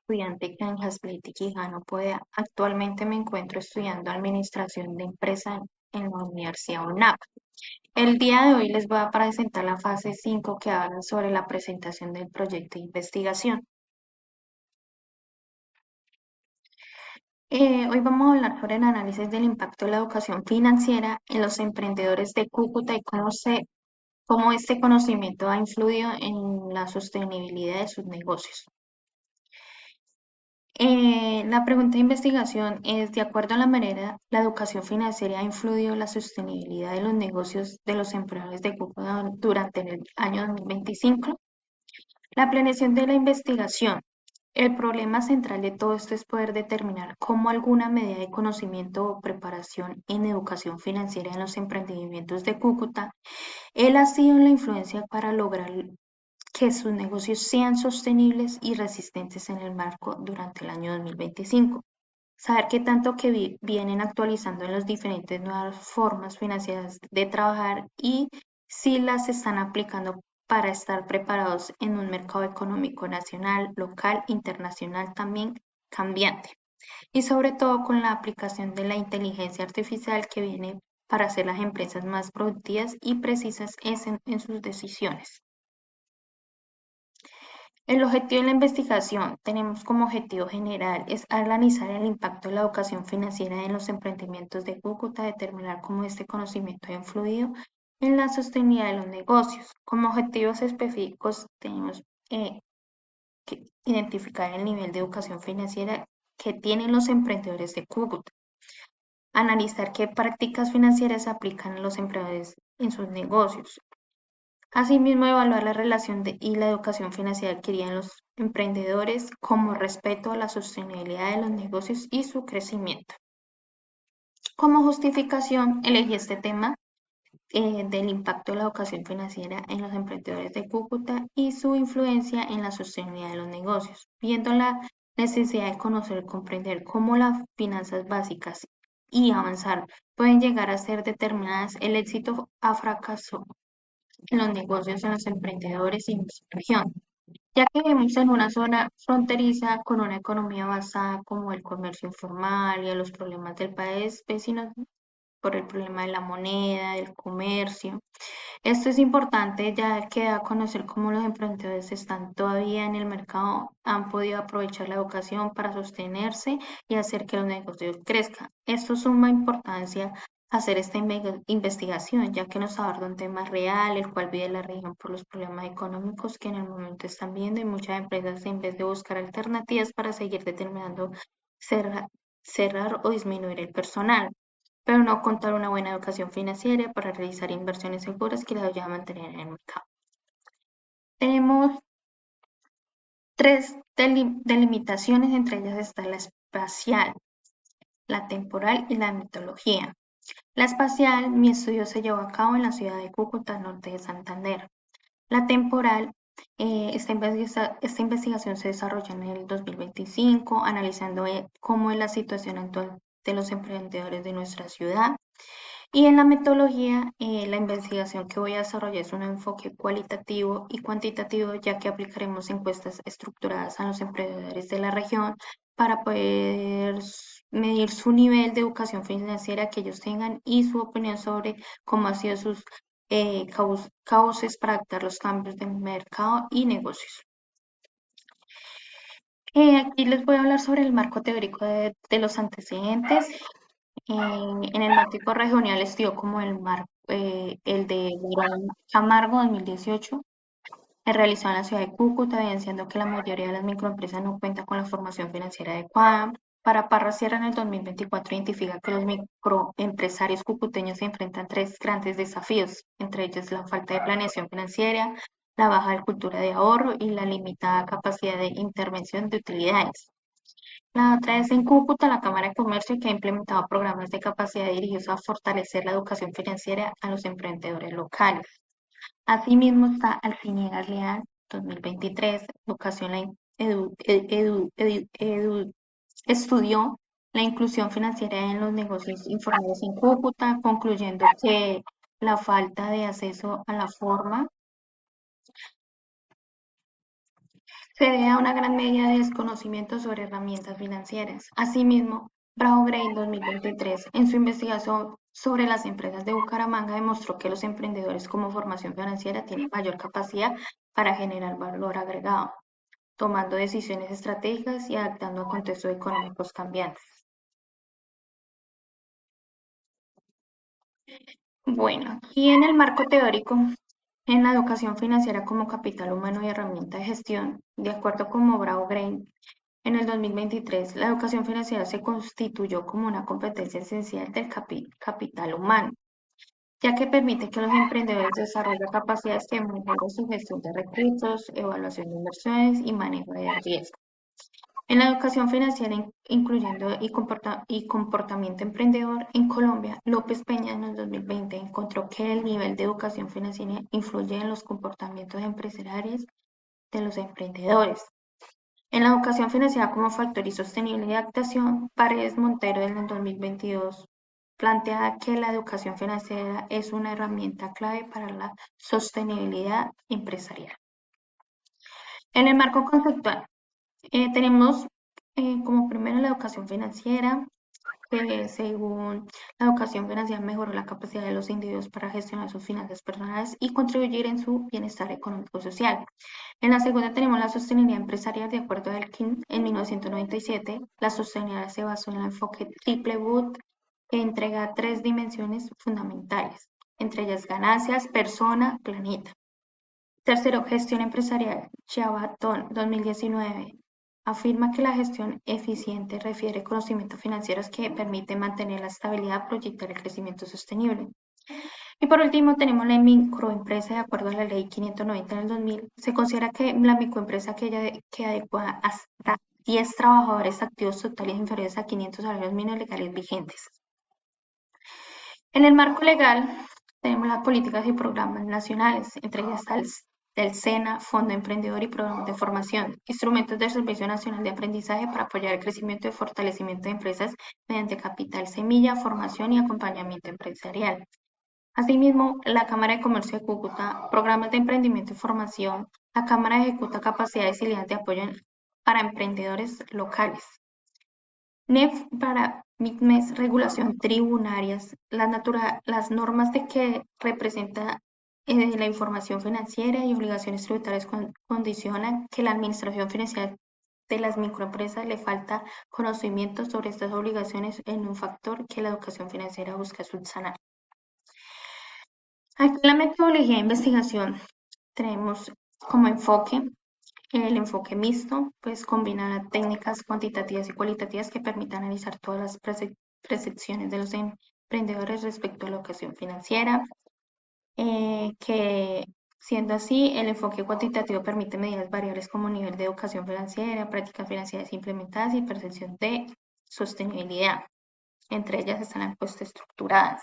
estudiante que Ángel Quijano Pueda. Actualmente me encuentro estudiando Administración de Empresa en la Universidad UNAP. El día de hoy les voy a presentar la fase 5 que habla sobre la presentación del proyecto de investigación. Hoy vamos a hablar sobre el análisis del impacto de la educación financiera en los emprendedores de Cúcuta y cómo este conocimiento ha influido en la sostenibilidad de sus negocios. La pregunta de investigación es, de acuerdo a la manera, la educación financiera ha influido en la sostenibilidad de los negocios de los empleadores de Cúcuta durante el año 2025. La planeación de la investigación. El problema central de todo esto es poder determinar cómo alguna medida de conocimiento o preparación en educación financiera en los emprendimientos de Cúcuta, él ha sido la influencia para lograr que sus negocios sean sostenibles y resistentes en el marco durante el año 2025. Saber qué tanto que vienen actualizando en las diferentes nuevas formas financieras de trabajar y si las están aplicando para estar preparados en un mercado económico nacional, local, internacional también cambiante. Y sobre todo con la aplicación de la inteligencia artificial que viene para hacer las empresas más productivas y precisas en sus decisiones. El objetivo de la investigación tenemos como objetivo general es analizar el impacto de la educación financiera en los emprendimientos de Cúcuta, determinar cómo este conocimiento ha influido en la sostenibilidad de los negocios. Como objetivos específicos tenemos que identificar el nivel de educación financiera que tienen los emprendedores de Cúcuta, analizar qué prácticas financieras aplican los emprendedores en sus negocios, asimismo, evaluar la relación y la educación financiera adquirida en los emprendedores como respeto a la sostenibilidad de los negocios y su crecimiento. Como justificación, elegí este tema del impacto de la educación financiera en los emprendedores de Cúcuta y su influencia en la sostenibilidad de los negocios, viendo la necesidad de conocer y comprender cómo las finanzas básicas y avanzar pueden llegar a ser determinadas el éxito a fracaso en los negocios, en los emprendedores y en nuestra región, ya que vivimos en una zona fronteriza con una economía basada como el comercio informal y a los problemas del país vecino por el problema de la moneda, del comercio. Esto es importante ya que da a conocer cómo los emprendedores están todavía en el mercado, han podido aprovechar la educación para sostenerse y hacer que los negocios crezcan. Esto suma importancia hacer esta investigación, ya que nos aborda un tema real, el cual vive la región por los problemas económicos que en el momento están viendo y muchas empresas en vez de buscar alternativas para seguir determinando cerrar o disminuir el personal, pero no contar una buena educación financiera para realizar inversiones seguras que las ayuden a mantener en el mercado. Tenemos tres delimitaciones, entre ellas está la espacial, la temporal y la metodología. La espacial, mi estudio se llevó a cabo en la ciudad de Cúcuta, norte de Santander. La temporal, esta investigación se desarrolló en el 2025, analizando cómo es la situación actual de los emprendedores de nuestra ciudad. Y en la metodología, la investigación que voy a desarrollar es un enfoque cualitativo y cuantitativo, ya que aplicaremos encuestas estructuradas a los emprendedores de la región para poder medir su nivel de educación financiera que ellos tengan y su opinión sobre cómo han sido sus cauces para adaptar los cambios de mercado y negocios. Aquí les voy a hablar sobre el marco teórico de los antecedentes. En el marco regional estudió como el de Durán Camargo 2018, realizado en la ciudad de Cúcuta, evidenciando que la mayoría de las microempresas no cuenta con la formación financiera adecuada. Para Parra Sierra en el 2024 identifica que los microempresarios cucuteños se enfrentan tres grandes desafíos, entre ellos la falta de planeación financiera, la baja cultura de ahorro y la limitada capacidad de intervención de utilidades. La otra es en Cúcuta, la Cámara de Comercio, que ha implementado programas de capacidad dirigidos a fortalecer la educación financiera a los emprendedores locales. Asimismo está Alciniegas Leal, 2023, Educación estudió la inclusión financiera en los negocios informales en Cúcuta, concluyendo que la falta de acceso a la forma se debe a una gran medida de desconocimiento sobre herramientas financieras. Asimismo, Bravo Gray en 2023, en su investigación sobre las empresas de Bucaramanga, demostró que los emprendedores como formación financiera tienen mayor capacidad para generar valor agregado, tomando decisiones estratégicas y adaptando a contextos económicos cambiantes. Bueno, aquí en el marco teórico, en la educación financiera como capital humano y herramienta de gestión, de acuerdo con Bravo Gray, en el 2023, la educación financiera se constituyó como una competencia esencial del capital humano, ya que permite que los emprendedores desarrollen capacidades que mejoran su gestión de recursos, evaluación de inversiones y manejo de riesgo. En la educación financiera, incluyendo y comportamiento emprendedor en Colombia, López Peña en el 2020 encontró que el nivel de educación financiera influye en los comportamientos empresariales de los emprendedores. En la educación financiera como factor y sostenible de adaptación, Paredes Montero en el 2022 plantea que la educación financiera es una herramienta clave para la sostenibilidad empresarial. En el marco conceptual, tenemos como primero la educación financiera, que según la educación financiera mejoró la capacidad de los individuos para gestionar sus finanzas personales y contribuir en su bienestar económico y social. En la segunda tenemos la sostenibilidad empresarial. De acuerdo a Elkin, en 1997, la sostenibilidad se basó en el enfoque Triple Boot, que entrega tres dimensiones fundamentales, entre ellas ganancias, persona, planeta. Tercero, gestión empresarial. Chabatón, 2019. Afirma que la gestión eficiente refiere conocimientos financieros que permiten mantener la estabilidad, proyectar el crecimiento sostenible. Y por último, tenemos la microempresa. De acuerdo a la ley 590 del 2000, se considera que la microempresa que adecua hasta 10 trabajadores activos totales inferiores a 500 salarios mínimos legales vigentes. En el marco legal, tenemos las políticas y programas nacionales, entre ellas del SENA, Fondo Emprendedor y Programas de Formación, instrumentos del Servicio Nacional de Aprendizaje para apoyar el crecimiento y fortalecimiento de empresas mediante capital semilla, formación y acompañamiento empresarial. Asimismo, la Cámara de Comercio de Cúcuta, programas de emprendimiento y formación. La Cámara ejecuta capacidades y líneas de apoyo para emprendedores locales. NEF para MICMES, regulación tribunarias, las normas de que representa la información financiera y obligaciones tributarias condicionan que la administración financiera de las microempresas le falta conocimiento sobre estas obligaciones en un factor que la educación financiera busca subsanar. Aquí en la metodología de investigación tenemos como enfoque el enfoque mixto, pues combina técnicas cuantitativas y cualitativas que permitan analizar todas las percepciones de los emprendedores respecto a la educación financiera, que siendo así, el enfoque cuantitativo permite medir las variables como nivel de educación financiera, prácticas financieras implementadas y percepción de sostenibilidad. Entre ellas están las encuestas estructuradas.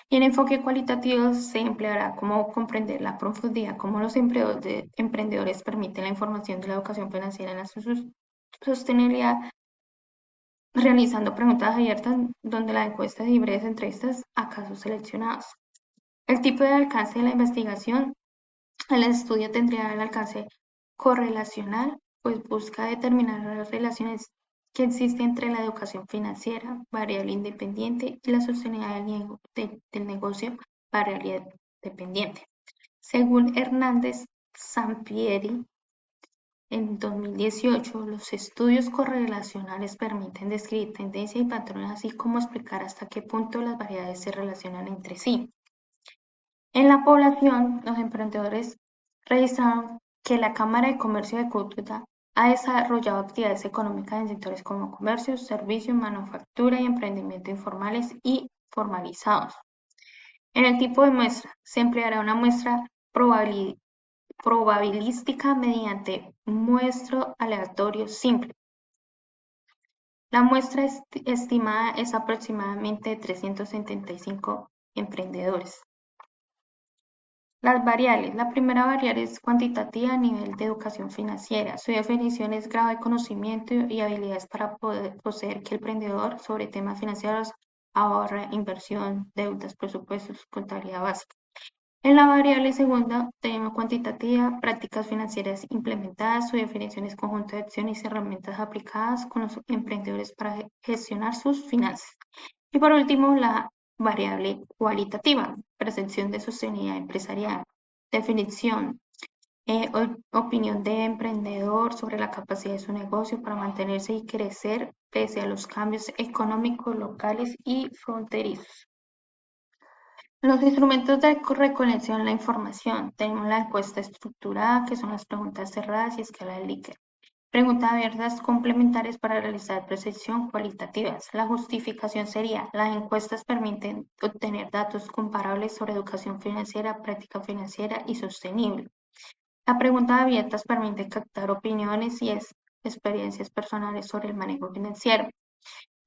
Y el enfoque cualitativo se empleará como comprender la profundidad, cómo los emprendedores permiten la información de la educación financiera en la sostenibilidad, realizando preguntas abiertas donde la encuesta y breves entrevistas a casos seleccionados. El tipo de alcance de la investigación. El estudio tendría el alcance correlacional, pues busca determinar las relaciones que existen entre la educación financiera, variable independiente, y la sostenibilidad del negocio, variable dependiente. Según Hernández Sampieri, en 2018, los estudios correlacionales permiten describir tendencias y patrones, así como explicar hasta qué punto las variedades se relacionan entre sí. En la población, los emprendedores registraron que la Cámara de Comercio de Cúcuta ha desarrollado actividades económicas en sectores como comercio, servicios, manufactura y emprendimiento informales y formalizados. En el tipo de muestra, se empleará una muestra probabilística mediante muestro aleatorio simple. La muestra estimada es aproximadamente de 375 emprendedores. Las variables. La primera variable es cuantitativa a nivel de educación financiera. Su definición es grado de conocimiento y habilidades para poseer que el emprendedor sobre temas financieros, ahorra, inversión, deudas, presupuestos, contabilidad básica. En la variable segunda tenemos cuantitativa, prácticas financieras implementadas, su definición es conjunto de acciones y herramientas aplicadas con los emprendedores para gestionar sus finanzas. Y por último, la variable cualitativa, percepción de sostenibilidad empresarial, definición, opinión de emprendedor sobre la capacidad de su negocio para mantenerse y crecer pese a los cambios económicos locales y fronterizos. Los instrumentos de recolección de la información. Tenemos la encuesta estructurada, que son las preguntas cerradas y escala de Likert. Preguntas abiertas complementarias para realizar percepción cualitativas. La justificación sería, las encuestas permiten obtener datos comparables sobre educación financiera, práctica financiera y sostenible. La pregunta abiertas permite captar opiniones y experiencias personales sobre el manejo financiero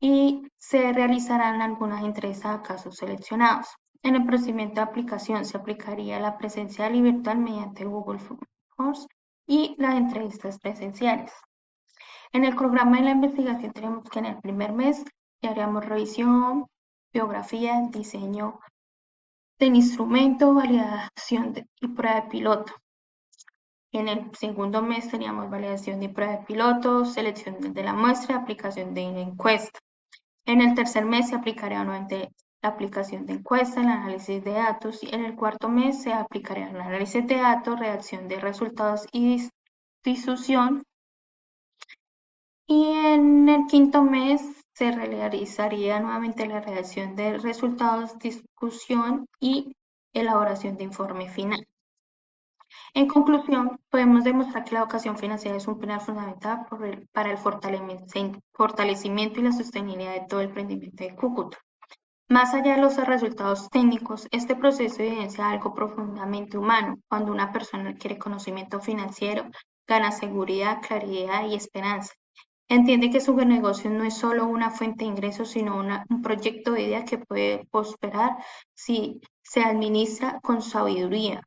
y se realizarán algunas entrevistas a casos seleccionados. En el procedimiento de aplicación se aplicaría la presencial y virtual mediante Google Forms y las entrevistas presenciales. En el programa de la investigación tenemos que en el primer mes ya haríamos revisión, biografía, diseño del instrumento, validación y prueba de piloto. En el segundo mes teníamos validación de prueba de piloto, selección de la muestra, aplicación de la encuesta. En el tercer mes se aplicaría nuevamente la aplicación de encuesta, el análisis de datos y en el cuarto mes se aplicaría el análisis de datos, redacción de resultados y distribución. Y en el quinto mes se realizaría nuevamente la redacción de resultados, discusión y elaboración de informe final. En conclusión, podemos demostrar que la educación financiera es un pilar fundamental para el fortalecimiento y la sostenibilidad de todo el emprendimiento de Cúcuta. Más allá de los resultados técnicos, este proceso evidencia algo profundamente humano. Cuando una persona adquiere conocimiento financiero, gana seguridad, claridad y esperanza. Entiende que su negocio no es solo una fuente de ingresos, sino un proyecto de vida que puede prosperar si se administra con sabiduría.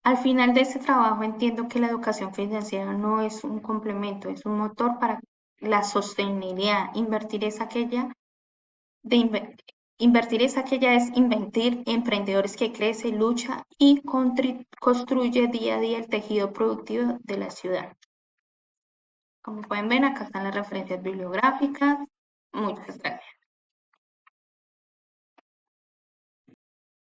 Al final de este trabajo entiendo que la educación financiera no es un complemento, es un motor para la sostenibilidad. Invertir es aquella es invertir emprendedores que crece, lucha y construye día a día el tejido productivo de la ciudad. Como pueden ver, acá están las referencias bibliográficas. Muchas gracias.